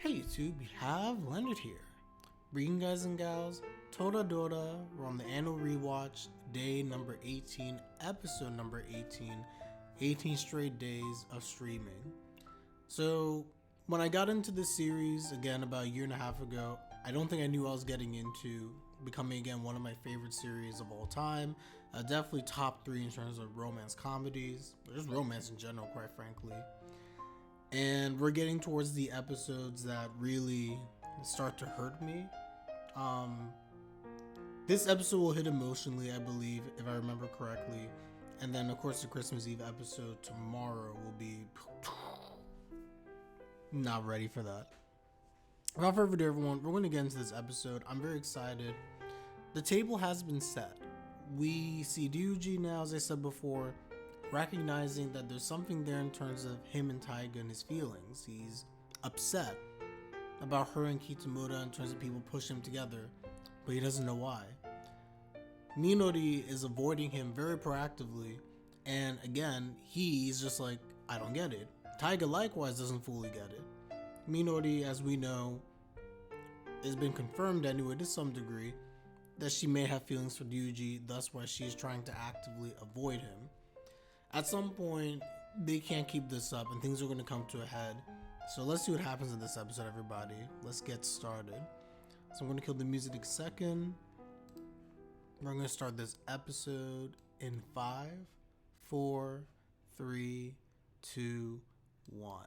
Hey YouTube, we have landed here. Bringing guys and gals, Toradora, we're on the annual rewatch, day number 18, episode number 18, 18 straight days of streaming. So, when I got into this series, again, about a year and a half ago, I don't think I knew I was getting into becoming, again, one of my favorite series of all time. Definitely top 3 in terms of romance comedies, just romance in general, quite frankly. And we're getting towards the episodes that really start to hurt me. This episode will hit emotionally, I believe, if I remember correctly. And then, of course, the Christmas Eve episode tomorrow will be not ready for that. Without further ado, everyone, we're going to get into this episode. I'm very excited. The table has been set. We see Ryuuji now, as I said before, recognizing that there's something there in terms of him and Taiga and his feelings. He's upset about her and Kitamura in terms of people pushing him together, but he doesn't know why. Minori is avoiding him very proactively, and again, he's just like, I don't get it. Taiga likewise doesn't fully get it. Minori, as we know, has been confirmed anyway to some degree that she may have feelings for Ryuuji, thus why she's trying to actively avoid him. At some point, they can't keep this up and things are going to come to a head. So let's see what happens in this episode, everybody. Let's get started. So I'm going to kill the music a second. We're going to start this episode in 5, 4, 3, 2, 1.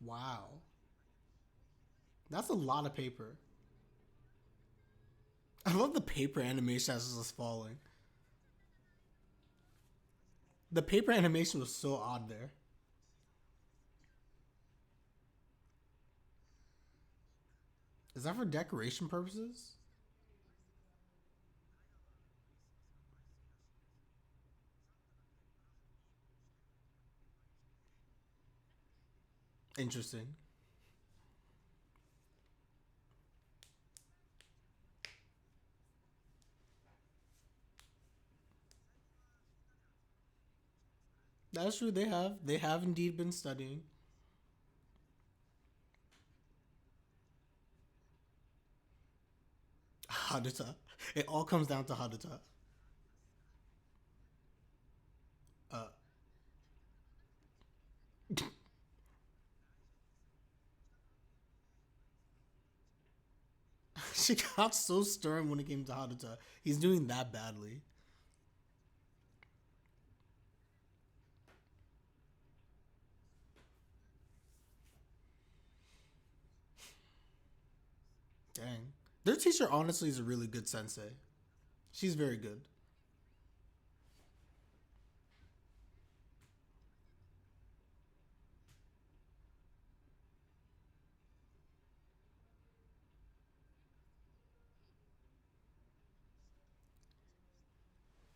Wow. That's a lot of paper. I love the paper animation as it's just falling. The paper animation was so odd there. Is that for decoration purposes? Interesting. That's true. They have indeed been studying. Haruta. It all comes down to Haruta. Uh, she got so stern when it came to Haruta. He's doing that badly. Dang. Their teacher honestly is a really good sensei. She's very good.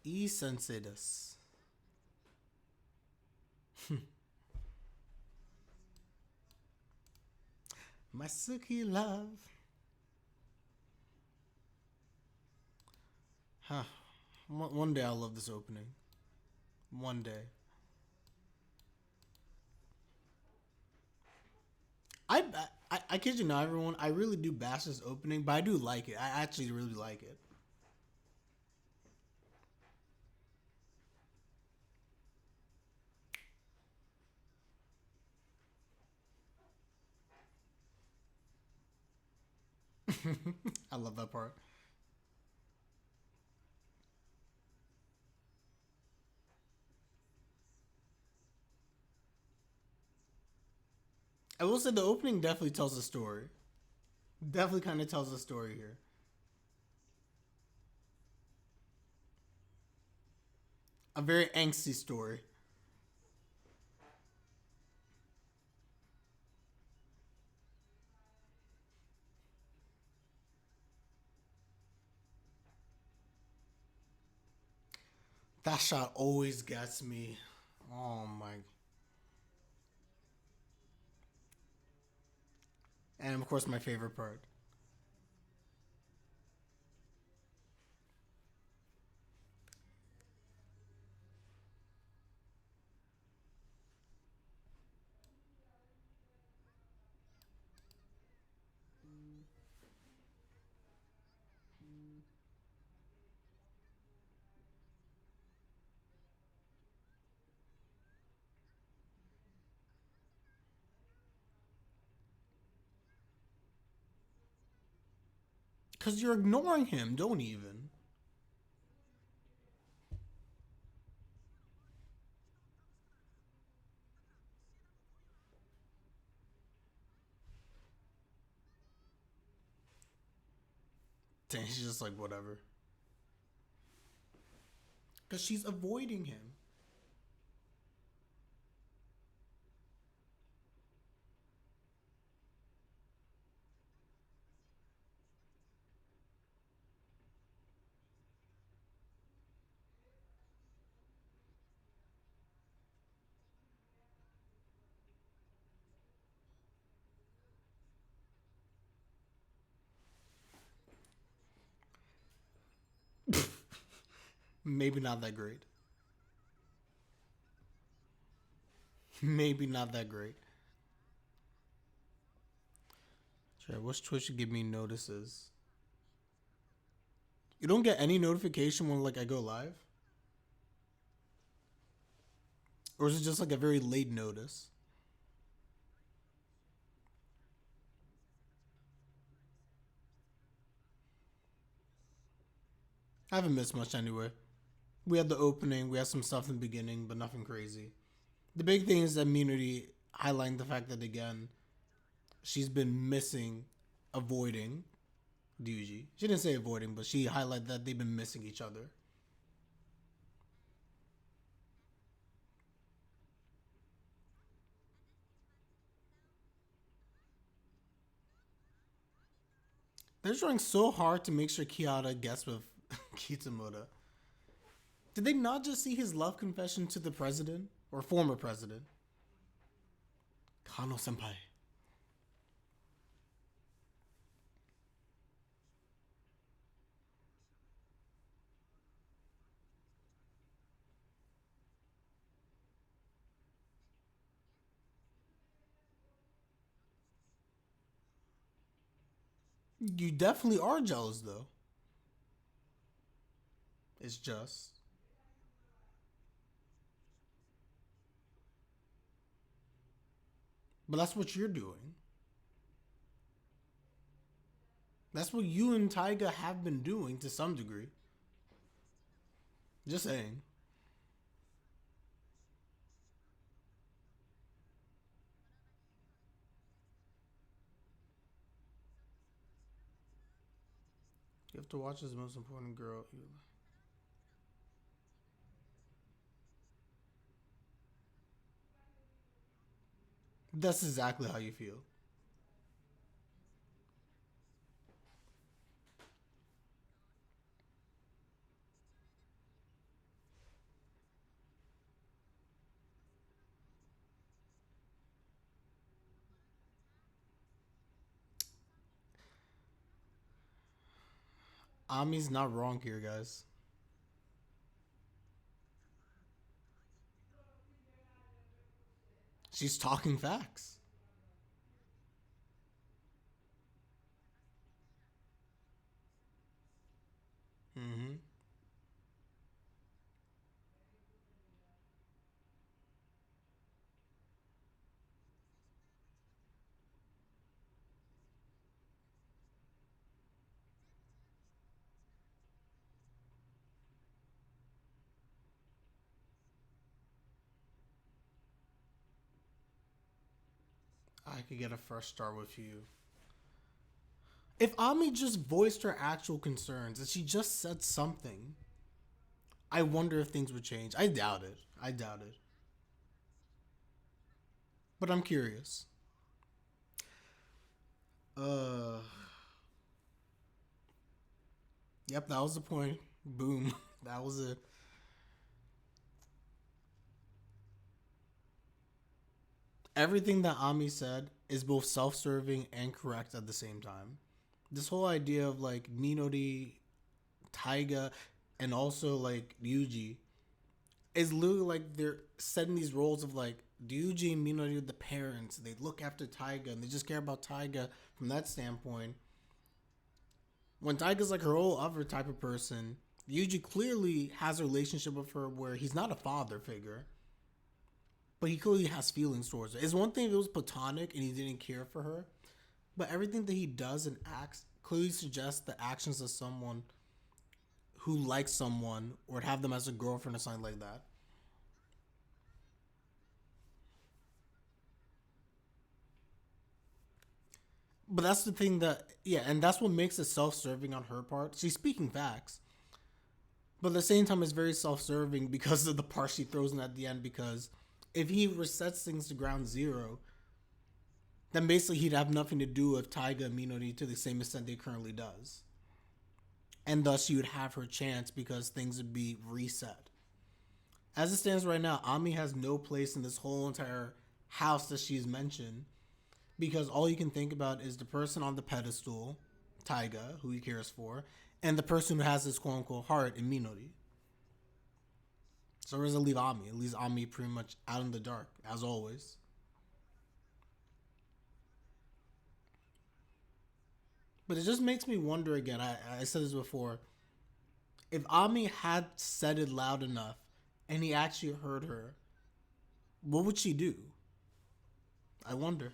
E sensei desu. My Suki love. Huh. One day I'll love this opening. One day. I kid you not, everyone. I really do bash this opening, but I do like it. I actually really like it. I love that part. I will say the opening definitely tells a story. Definitely kind of tells a story here. A very angsty story. That shot always gets me. Oh my. And of course, my favorite part. Because you're ignoring him, don't even. Dang, she's just like, whatever. Because she's avoiding him. Maybe not that great. Maybe not that great. Sure, which Twitch should give me notices? You don't get any notification when like I go live? Or is it just like a very late notice? I haven't missed much anyway. We had the opening, we had some stuff in the beginning, but nothing crazy. The big thing is that Minori highlighting the fact that again, she's been missing, avoiding Ryuji. She didn't say avoiding, but she highlighted that they've been missing each other. They're trying so hard to make sure Kiara gets with Kitamura. Did they not just see his love confession to the president? Or former president? Kano senpai. You definitely are jealous though. It's just. But that's what you're doing. That's what you and Taiga have been doing to some degree. Just saying. You have to watch as the most important girl. That's exactly how you feel. Ami's not wrong here, guys. She's talking facts. Mm-hmm. I could get a fresh start with you. If Ami just voiced her actual concerns and she just said something, I wonder if things would change. I doubt it. I doubt it. But I'm curious. Uh, yep, that was the point. Boom. That was it. Everything that Ami said is both self-serving and correct at the same time. This whole idea of like Minori, Taiga, and also like Ryuji is literally like they're setting these roles of like Ryuji and Minori are the parents. They look after Taiga and they just care about Taiga from that standpoint. When Taiga's like her whole other type of person, Ryuji clearly has a relationship with her where he's not a father figure, but he clearly has feelings towards her. It's one thing if it was platonic and he didn't care for her, but everything that he does and acts clearly suggests the actions of someone who likes someone or would have them as a girlfriend or something like that. But that's the thing that, yeah, and that's what makes it self-serving on her part. She's speaking facts, but at the same time, it's very self-serving because of the part she throws in at the end. Because if he resets things to ground zero, then basically he'd have nothing to do with Taiga and Minori to the same extent they currently does, and thus she would have her chance because things would be reset. As it stands right now, Ami has no place in this whole entire house that she's mentioned because all you can think about is the person on the pedestal, Taiga, who he cares for, and the person who has this quote unquote heart in Minori. So where does it leave Ami? It leaves Ami pretty much out in the dark, as always. But it just makes me wonder again. I said this before. If Ami had said it loud enough and he actually heard her, what would she do? I wonder.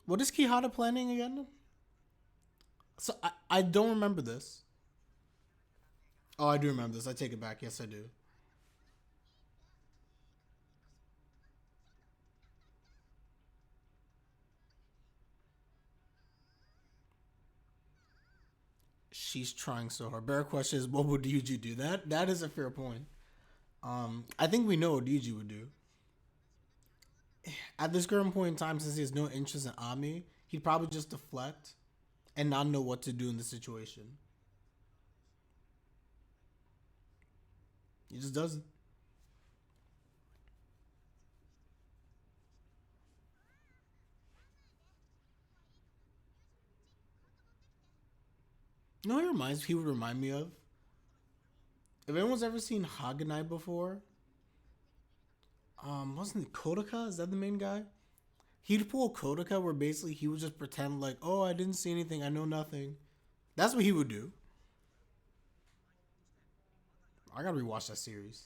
What is Kihara planning again? So I don't remember this. Oh, I do remember this. I take it back. Yes, I do. She's trying so hard. Better question is, what would Yuji do? That is a fair point. I think we know what Yuji would do. At this current point in time, since he has no interest in Ami, he'd probably just deflect and not know what to do in the situation. He just doesn't. You know, he reminds he would remind me of. If anyone's ever seen Haganai before, wasn't it Kodaka? Is that the main guy? He'd pull Kodaka where basically he would just pretend like, oh, I didn't see anything, I know nothing. That's what he would do. I gotta rewatch that series.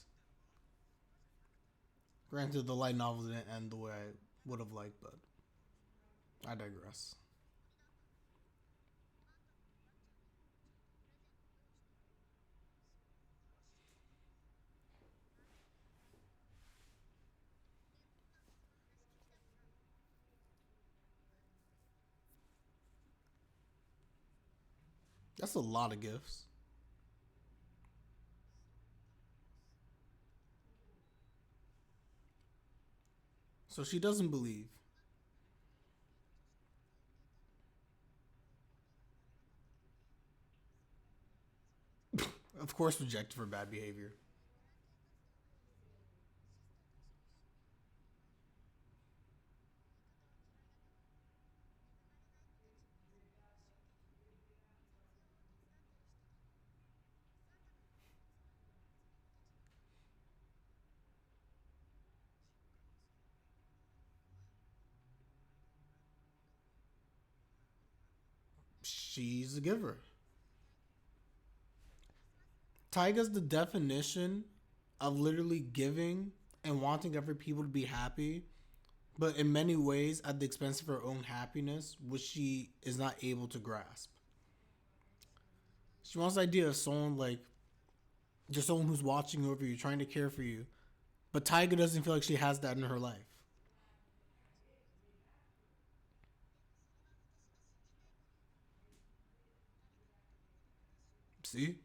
Granted, the light novel didn't end the way I would have liked, but I digress. That's a lot of gifts. So she doesn't believe. Of course, rejected for bad behavior. She's a giver. Taiga's the definition of literally giving and wanting every people to be happy, but in many ways at the expense of her own happiness, which she is not able to grasp. She wants the idea of someone like just someone who's watching over you, trying to care for you. But Taiga doesn't feel like she has that in her life. See?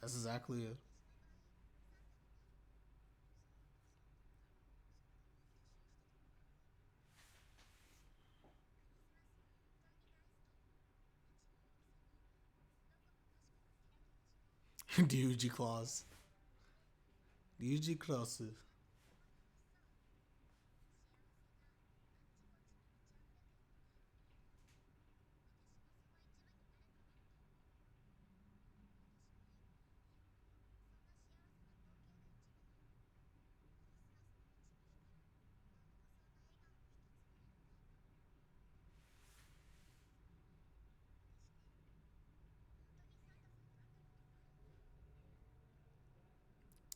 That's exactly it. Ryuuji claws. Ryuuji claws.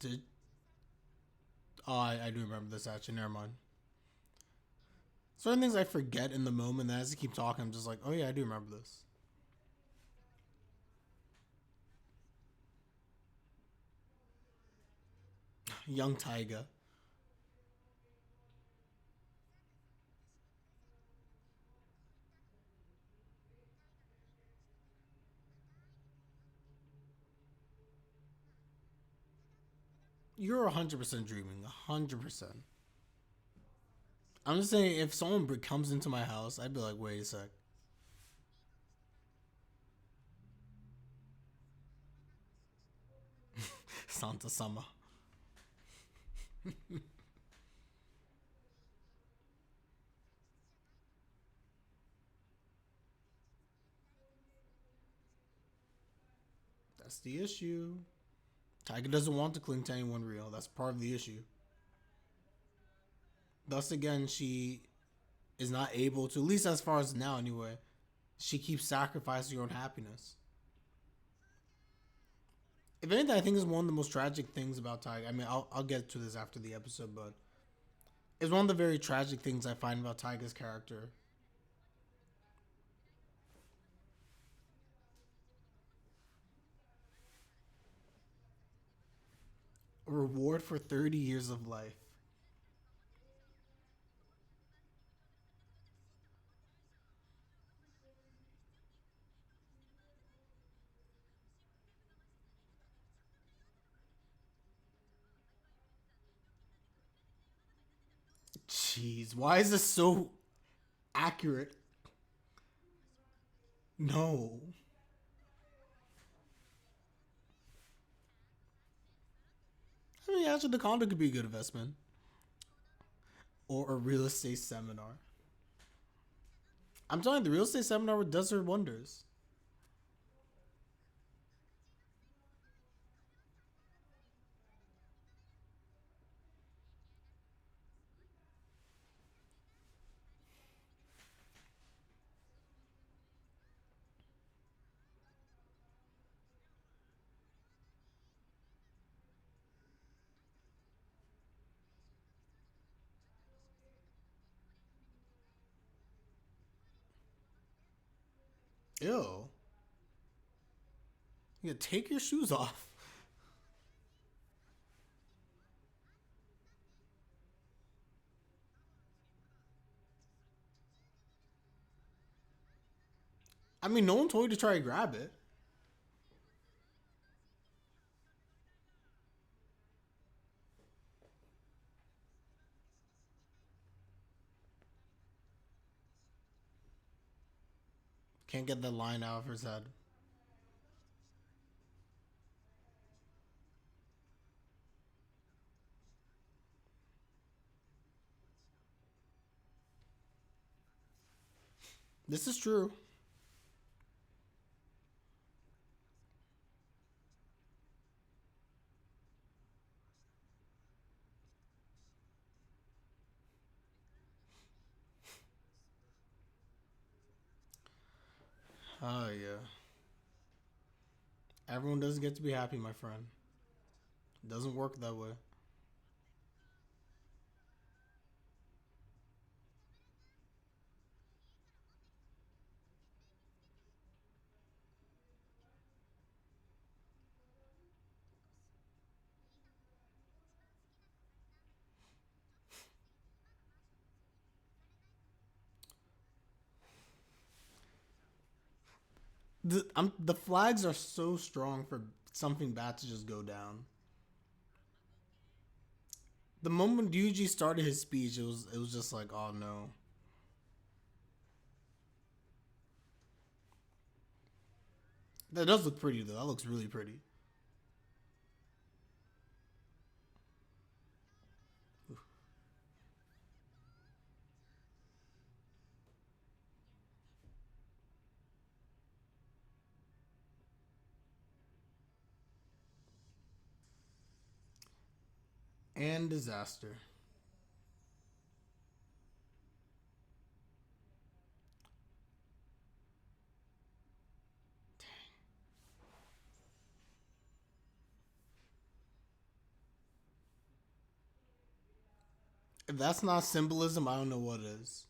Did Oh, I do remember this actually. Never mind. Certain things I forget in the moment. That as I keep talking, I'm just like, oh yeah, I do remember this. Young Taiga. You're 100% dreaming. 100%. I'm just saying, if someone comes into my house, I'd be like, wait a sec. Santa Sama. That's the issue. Tiger doesn't want to cling to anyone real. That's part of the issue. Thus, again, she is not able to, at least as far as now anyway, she keeps sacrificing her own happiness. If anything, I think is one of the most tragic things about Tiger. I mean, I'll get to this after the episode, but it's one of the very tragic things I find about Tiger's character. A reward for 30 years of life. Jeez, why is this so accurate? No. I mean, actually, the condo could be a good investment. Or a real estate seminar. I'm telling you, the real estate seminar does her wonders. Ew. Yeah, take your shoes off. I mean, no one told you to try to grab it. Can't get the line out of his head. This is true. Oh, yeah. Everyone doesn't get to be happy, my friend. It doesn't work that way. The flags are so strong for something bad to just go down. The moment Ryuji started his speech, it was just like, oh no. That does look pretty though. That looks really pretty. And disaster. If that's not symbolism, I don't know what is.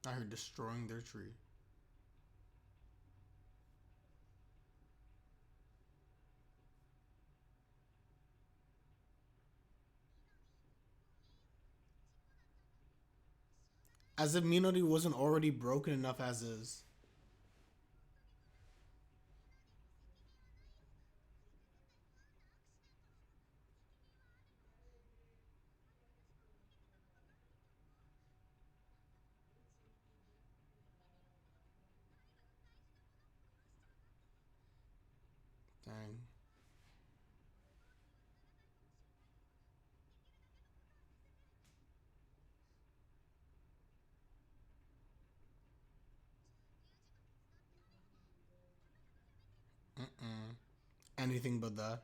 I heard destroying their tree. As if Minori wasn't already broken enough as is. Dang. Mm-mm. Anything but that.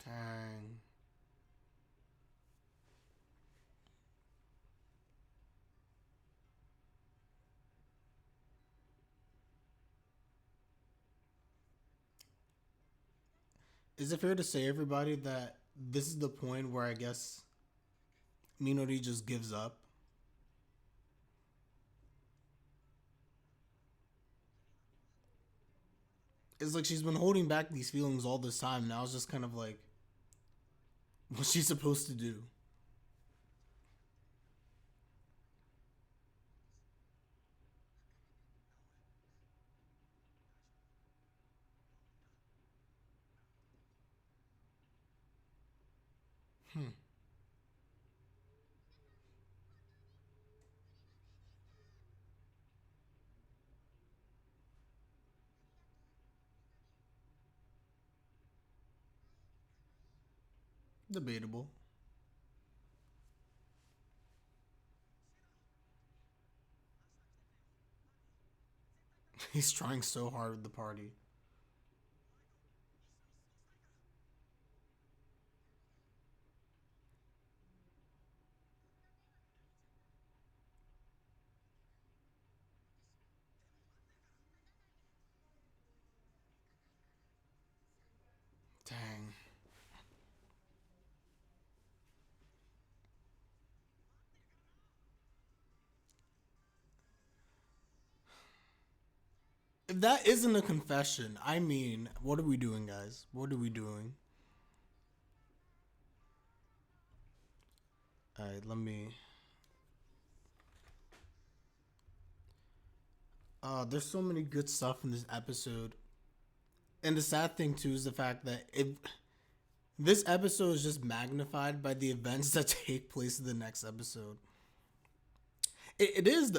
Dang. Is it fair to say, everybody, that this is the point where I guess Minori just gives up? It's like she's been holding back these feelings all this time. Now it's just kind of like, what's she supposed to do? Hmm. Debatable. He's trying so hard with the party. Dang. If that isn't a confession, I mean, what are we doing, guys? What are we doing? All right, let me. There's so many good stuff in this episode, and the sad thing too is the fact that if this episode is just magnified by the events that take place in the next episode. It is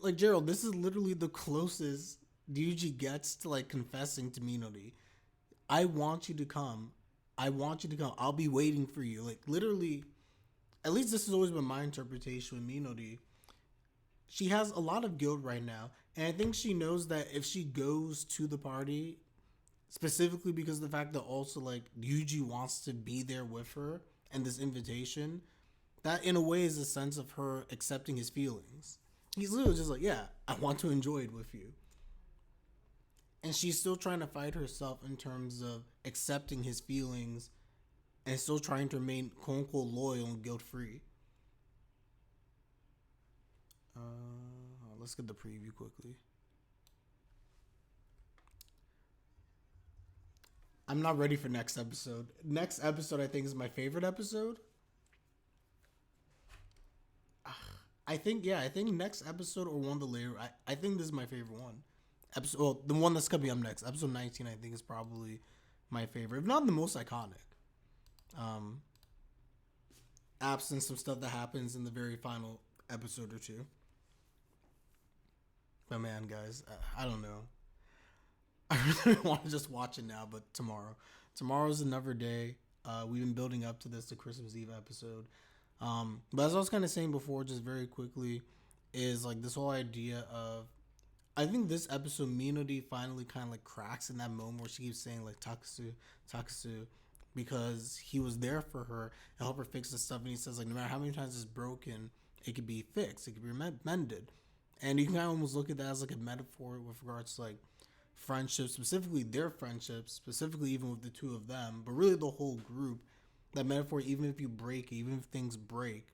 like Gerald. This is literally the closest Ryuji gets to like confessing to Minori. I want you to come. I want you to come. I'll be waiting for you. Like literally, at least this has always been my interpretation with Minori. She has a lot of guilt right now, and I think she knows that if she goes to the party, specifically because of the fact that also like Yuji wants to be there with her and this invitation, that in a way is a sense of her accepting his feelings. He's literally just like, yeah, I want to enjoy it with you. And she's still trying to fight herself in terms of accepting his feelings and still trying to remain quote unquote loyal and guilt free. Let's get the preview quickly. I'm not ready for next episode. Next episode, I think, is my favorite episode. I think next episode or one of the later. I think this is my favorite one. Episode, well, the one that's gonna be up next, episode 19. I think is probably my favorite, if not the most iconic. Um, Absent some stuff that happens in the very final episode or two. But man, guys, I don't know. I really want to just watch it now, but tomorrow's another day. We've been building up to this, the Christmas Eve episode. But as I was kind of saying before, just very quickly, is like this whole idea of, I think this episode, Minori finally kind of like cracks in that moment where she keeps saying like Takasu, because he was there for her and help her fix the stuff. And he says like, no matter how many times it's broken, it could be fixed, it could be mended. And you can kind of almost look at that as like a metaphor with regards to like friendships, specifically their friendships, specifically even with the two of them, but really the whole group. That metaphor, even if you break, even if things break,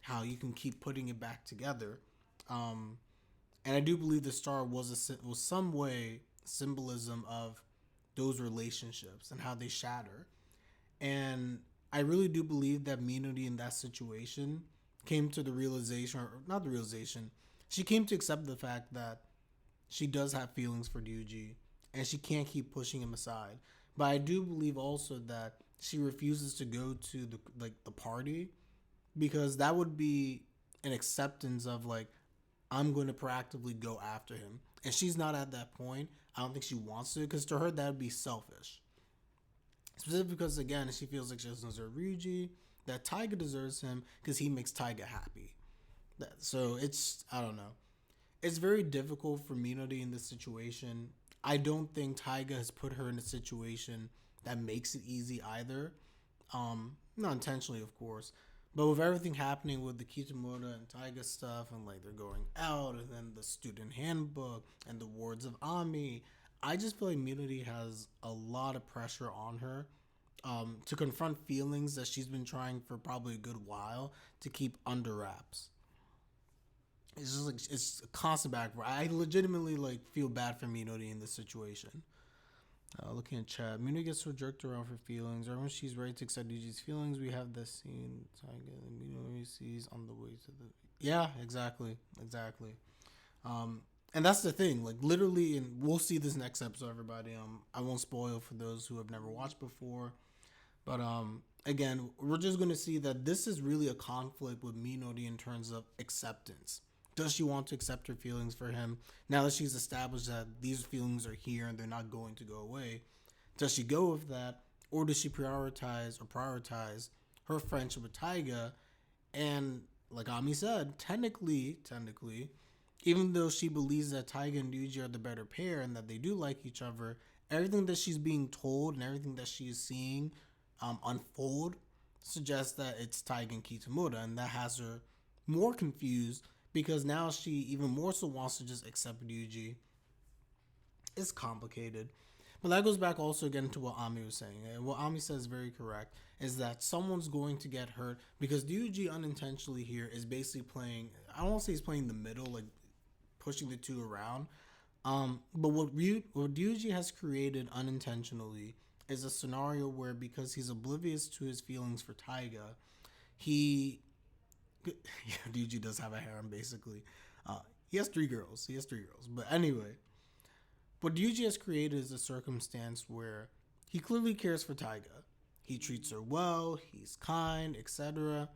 how you can keep putting it back together. And I do believe the star was some way symbolism of those relationships and how they shatter. And I really do believe that Minori in that situation came to the realization, or not the realization, she came to accept the fact that she does have feelings for Ryuji and she can't keep pushing him aside. But I do believe also that she refuses to go to the party, because that would be an acceptance of like, I'm going to proactively go after him. And she's not at that point. I don't think she wants to, because to her that would be selfish. Specifically because again, she feels like she doesn't deserve Ryuji, that Taiga deserves him because he makes Taiga happy. So it's, I don't know. It's very difficult for Minori in this situation. I don't think Taiga has put her in a situation that makes it easy either. Not intentionally, of course. But with everything happening with the Kitamura and Taiga stuff, and like they're going out, and then the student handbook, and the words of Ami, I just feel like Minori has a lot of pressure on her to confront feelings that she's been trying for probably a good while to keep under wraps. It's just like it's a constant back. I legitimately like feel bad for Minori in this situation. Looking at chat, Minori gets so jerked around for feelings. Or when she's ready to accept Yuji's feelings, we have this scene. Taiga and Minori sees on the way to the. Yeah, exactly. And that's the thing. Like literally, and we'll see this next episode, everybody. I won't spoil for those who have never watched before, but again, we're just gonna see that this is really a conflict with Minori in terms of acceptance. Does she want to accept her feelings for him now that she's established that these feelings are here and they're not going to go away? Does she go with that, or does she prioritize her friendship with Taiga? And like Ami said, technically, even though she believes that Taiga and Ryuji are the better pair and that they do like each other, everything that she's being told and everything that she is seeing unfold suggests that it's Taiga and Kitamura, and that has her more confused, because now she even more so wants to just accept Ryuji. It's complicated. But that goes back also again to what Ami was saying. And what Ami says is very correct, is that someone's going to get hurt, because Ryuji unintentionally here is basically playing, I don't want to say he's playing the middle, like pushing the two around. But what Ryuji has created unintentionally is a scenario where, because he's oblivious to his feelings for Taiga, he Ryuji does have a harem, basically. He has three girls. But anyway, what Ryuji has created is a circumstance where he clearly cares for Taiga. He treats her well, he's kind, etc.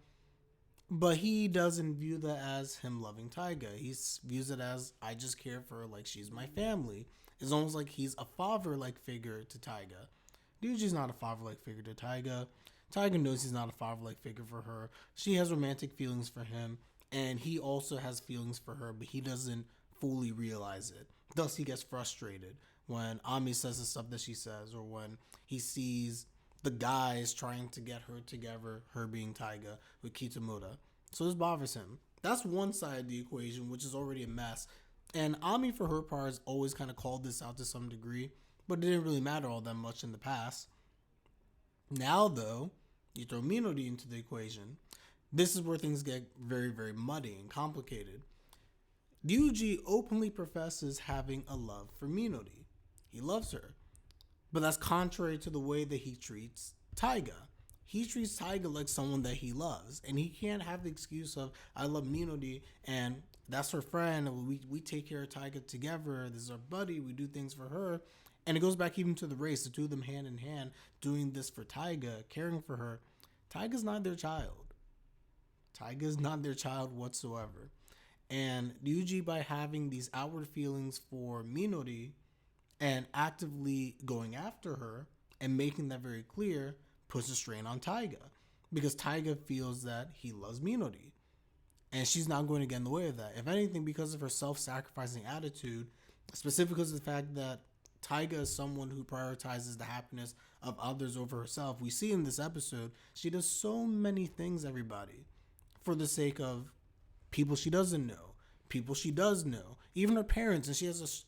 But he doesn't view that as him loving Taiga. He views it as, I just care for her like she's my family. It's almost like he's a father-like figure to Taiga. Ryuji's not a father-like figure to Taiga. Taiga knows he's not a father-like figure for her. She has romantic feelings for him, and he also has feelings for her, but he doesn't fully realize it. Thus, he gets frustrated when Ami says the stuff that she says, or when he sees the guys trying to get her together, her being Taiga, with Kitamura. So this bothers him. That's one side of the equation, which is already a mess. And Ami, for her part, has always kind of called this out to some degree, but it didn't really matter all that much in the past. Now, though, you throw Minori into the equation. This is where things get very, very muddy and complicated. Ryuji openly professes having a love for Minori. He loves her. But that's contrary to the way that he treats Taiga. he treats Taiga like someone that he loves, and he can't have the excuse of I love Minori and that's her friend. And we take care of Taiga together. This is our buddy. We do things for her, and it goes back even to the race. The two of them hand in hand doing this for Taiga, caring for her. Taiga's not their child. Taiga is not their child whatsoever. And Ryuji, by having these outward feelings for Minori and actively going after her and making that very clear, puts a strain on Taiga. Because Taiga feels that he loves Minori. And she's not going to get in the way of that. If anything, because of her self-sacrificing attitude, specifically because of the fact that Taiga is someone who prioritizes the happiness of others over herself. We see in this episode, she does so many things, everybody, for the sake of people she doesn't know, people she does know, even her parents. And she has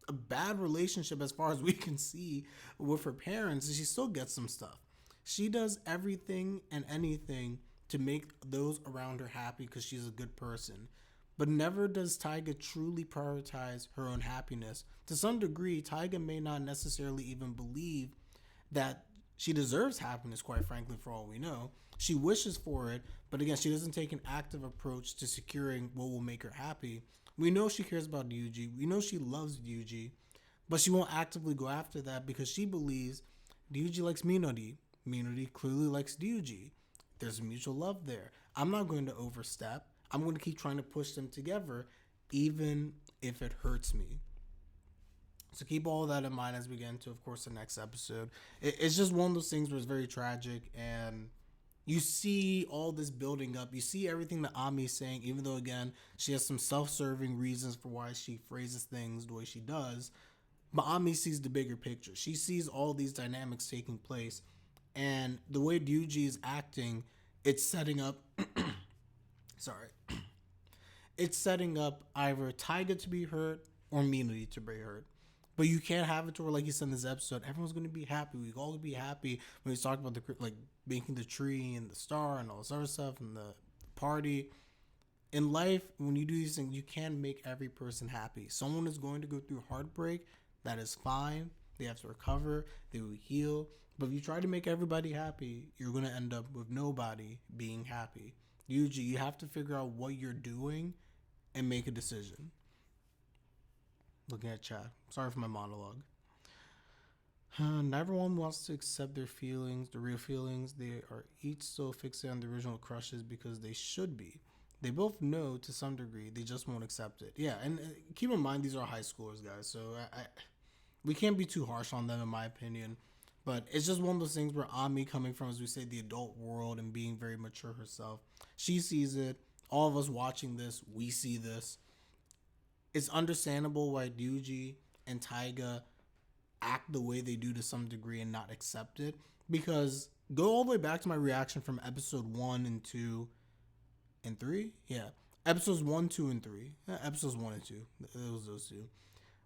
a bad relationship as far as we can see with her parents, and she still gets some stuff. She does everything and anything to make those around her happy because she's a good person. But never does Taiga truly prioritize her own happiness. To some degree, Taiga may not necessarily even believe that she deserves happiness, quite frankly, for all we know. She wishes for it, but again, she doesn't take an active approach to securing what will make her happy. We know she cares about Ryuji. We know she loves Ryuji, but she won't actively go after that because she believes Ryuji likes Minori. Minori clearly likes Ryuji. There's mutual love there. I'm not going to overstep. I'm going to keep trying to push them together, even if it hurts me. So keep all that in mind as we get into, of course, the next episode. It's just one of those things where it's very tragic, and you see all this building up. You see everything that Ami's saying, even though, again, she has some self-serving reasons for why she phrases things the way she does. But Ami sees the bigger picture. She sees all these dynamics taking place, and the way Ryuji is acting, it's setting up... sorry. It's setting up either Taiga to be hurt or Minori to be hurt. But you can't have it to where, like you said in this episode, everyone's going to be happy. We all be happy when we talk about the making the tree and the star and all this other stuff and the party. In life, when you do these things, you can make every person happy. Someone is going to go through heartbreak. That is fine. They have to recover. They will heal. But if you try to make everybody happy, you're going to end up with nobody being happy. Usually, you have to figure out what you're doing and make a decision. Looking at chat. Sorry for my monologue. Not everyone wants to accept their feelings, the real feelings. They are each so fixated on the original crushes because they should be. They both know to some degree. They just won't accept it. Yeah, and keep in mind these are high schoolers, guys. So we can't be too harsh on them, in my opinion. But it's just one of those things where Ami, coming from, as we say, the adult world and being very mature herself, she sees it. All of us watching this, we see this. It's understandable why Ryuji and Taiga act the way they do to some degree and not accept it. Because go all the way back to my reaction from episode 1 and 2 and 3. Yeah. Episodes 1, 2, and 3. Episodes 1 and 2. It was those two.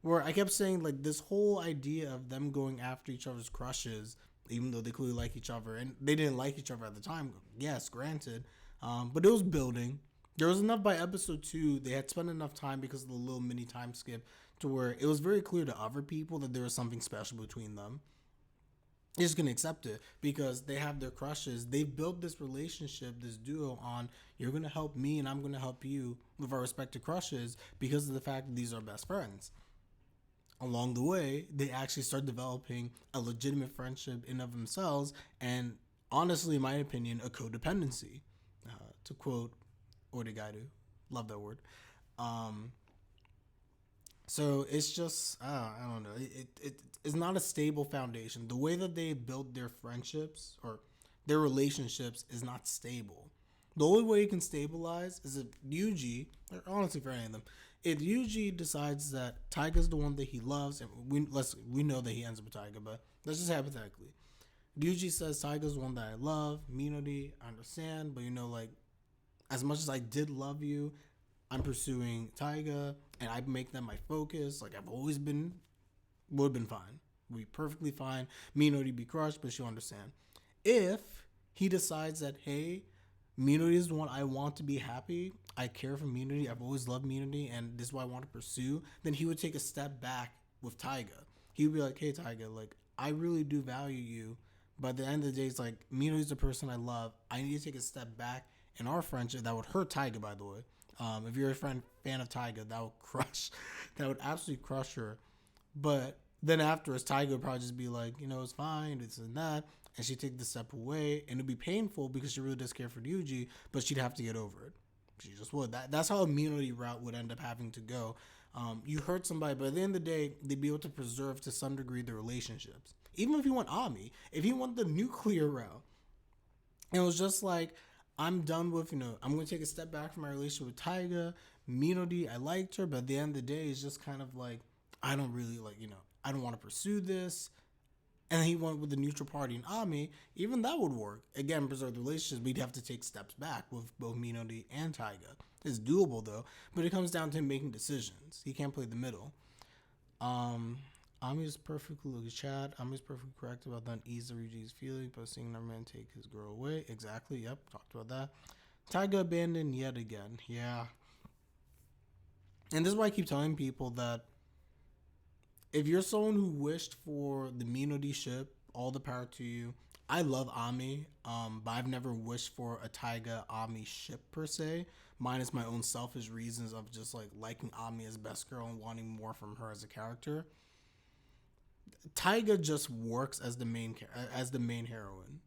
Where I kept saying, like, this whole idea of them going after each other's crushes, even though they clearly like each other, and they didn't like each other at the time. Yes, granted. But it was building. There was enough by episode 2. They had spent enough time because of the little mini time skip to where it was very clear to other people that there was something special between them. They're just going to accept it because they have their crushes. They've built this relationship, this duo on you're going to help me and I'm going to help you with our respective crushes because of the fact that these are best friends. Along the way, they actually start developing a legitimate friendship in of themselves and, honestly, in my opinion, a codependency. To quote Origairu. Love that word. So it's just, I don't know. It's not a stable foundation. The way that they build their friendships or their relationships is not stable. The only way you can stabilize is if Ryuji, or honestly for any of them, if Ryuji decides that Taiga's the one that he loves, and we know that he ends up with Taiga, but let's just hypothetically. Ryuji says Taiga's the one that I love, Minori, I understand, but as much as I did love you, I'm pursuing Taiga, and I make them my focus. Like I've always been, would have been fine. We'd be perfectly fine. Minori be crushed, but she'll understand. If he decides that, hey, Minori is the one I want to be happy, I care for Minori, I've always loved Minori, and this is what I want to pursue, then he would take a step back with Taiga. He would be like, hey, Taiga, I really do value you, But at the end of the day, it's like Minori's the person I love. I need to take a step back in our friendship. That would hurt Taiga, by the way. If you're a fan of Taiga, that would crush, that would absolutely crush her. But then afterwards, Taiga would probably just be like, it's fine, it's and that, and she'd take the step away, and it'd be painful because she really does care for Ryuji, but she'd have to get over it. She just would. That's how a Minori route would end up having to go. You hurt somebody, but at the end of the day, they'd be able to preserve to some degree the relationships. Even if you want Ami, if you want the nuclear route, it was just like, I'm done with, I'm going to take a step back from my relationship with Taiga. Minori, I liked her, but at the end of the day, it's just kind of like, I don't really I don't want to pursue this. And he went with the neutral party and Ami. Even that would work. Again, preserve the relationships, but he'd have to take steps back with both Minori and Taiga. It's doable though, but it comes down to him making decisions. He can't play the middle. Ami is perfectly, look at Chad. Ami is perfectly correct about that ease of Ryuji's feeling, but seeing another man take his girl away. Exactly, yep, talked about that. Taiga abandoned yet again. Yeah. And this is why I keep telling people that if you're someone who wished for the Minori ship, all the power to you. I love Ami, but I've never wished for a Taiga Ami ship per se. Minus my own selfish reasons of just like liking Ami as best girl and wanting more from her as a character. Taiga just works as the main heroine.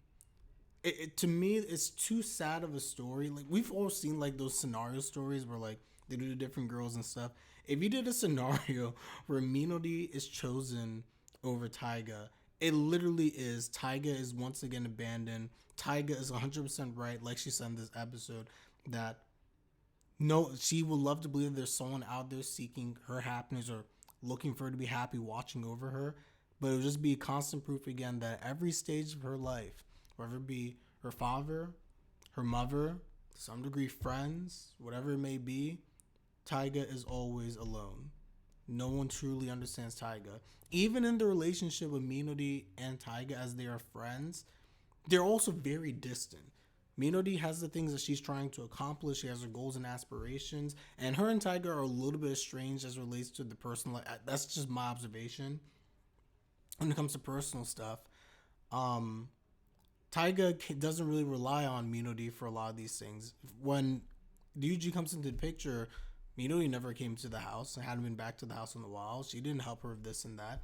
To me, it's too sad of a story. Like we've all seen like those scenario stories where like they do the different girls and stuff. If you did a scenario where Minori is chosen over Taiga, it literally is Taiga is once again abandoned. Taiga is 100% right, like she said in this episode, that no, she would love to believe there's someone out there seeking her happiness or looking for her to be happy, watching over her. But it would just be constant proof again that every stage of her life, whether it be her father, her mother, to some degree friends, whatever it may be, Taiga is always alone. No one truly understands Taiga. Even in the relationship with Minori and Taiga as they are friends, they're also very distant. Minori has the things that she's trying to accomplish. She has her goals and aspirations. And her and Taiga are a little bit estranged as it relates to the personal. That's just my observation. When it comes to personal stuff, Taiga doesn't really rely on Minori for a lot of these things. When Ryuji comes into the picture, Minori never came to the house and hadn't been back to the house in a while. She didn't help her with this and that.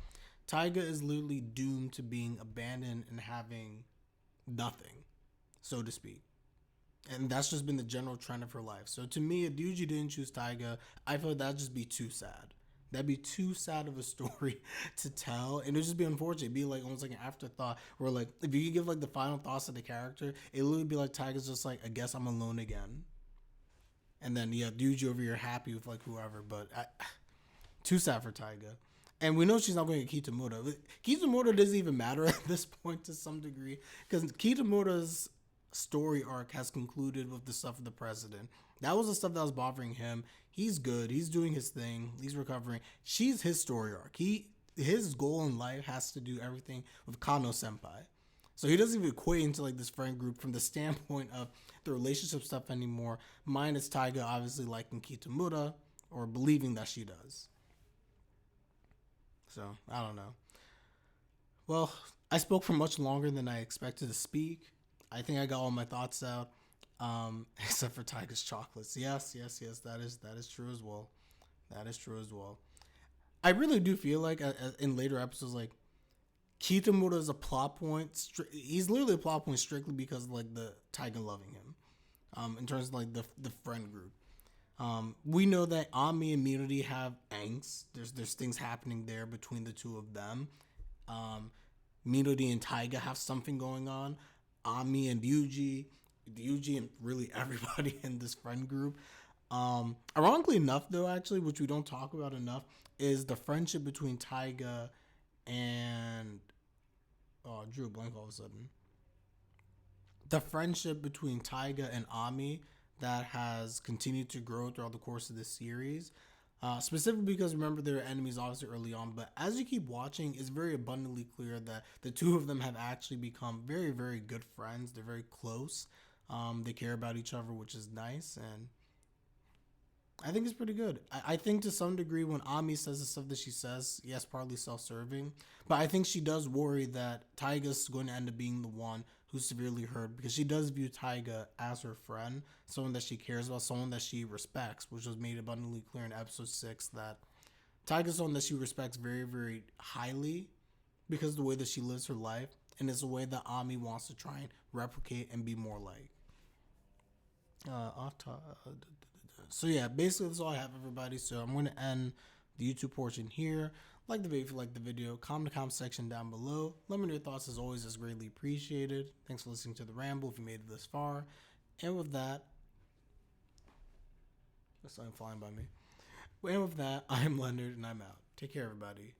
Taiga is literally doomed to being abandoned and having nothing, so to speak. And that's just been the general trend of her life. So to me, if Ryuji didn't choose Taiga, I feel like that'd just be too sad. That'd be too sad of a story to tell. And it'd just be unfortunate. It'd be like almost like an afterthought where like if you could give like the final thoughts of the character, it would be like Taiga's just like, I guess I'm alone again. And then yeah, Ryuji over here happy with like whoever, but too sad for Taiga. And we know she's not going to get Kitamura. Kitamura doesn't even matter at this point to some degree because Kitamura's story arc has concluded with the stuff of the president. That was the stuff that was bothering him. He's good. He's doing his thing. He's recovering. She's his story arc. His goal in life has to do everything with Kano Senpai. So he doesn't even equate into like this friend group from the standpoint of the relationship stuff anymore. Minus Taiga obviously liking Kitamura or believing that she does. So I don't know. Well, I spoke for much longer than I expected to speak. I think I got all my thoughts out, except for Taiga's chocolates. Yes, that is true as well. That is true as well. I really do feel like in later episodes, like Kitamura is a plot point. He's literally a plot point strictly because of, like the Taiga loving him. In terms of like the friend group. We know that Ami and Minori have angst. There's things happening there between the two of them. Minori and Taiga have something going on. Ami and Ryuji and really everybody in this friend group. Ironically enough, though, actually, which we don't talk about enough, is the friendship between Taiga and I drew a blank all of a sudden. The friendship between Taiga and Ami that has continued to grow throughout the course of this series. Specifically because remember they were enemies obviously early on, but as you keep watching, it's very abundantly clear that the two of them have actually become very, very good friends. They're very close. They care about each other, which is nice. And I think it's pretty good. I think to some degree when Ami says the stuff that she says, yes, partly self-serving, but I think she does worry that Taiga's going to end up being the one who's severely hurt because she does view Taiga as her friend, someone that she cares about, someone that she respects, which was made abundantly clear in episode 6 that Taiga's someone that she respects very, very highly because of the way that she lives her life, and it's a way that Ami wants to try and replicate and be more like. So yeah, basically that's all I have, everybody. So I'm going to end the YouTube portion here. Like the video if you like the video. Comment in the comment section down below. Let me know your thoughts, as always. It's greatly appreciated. Thanks for listening to the ramble if you made it this far. And with that, that's something flying by me. And with that, I'm Leonard and I'm out. Take care, everybody.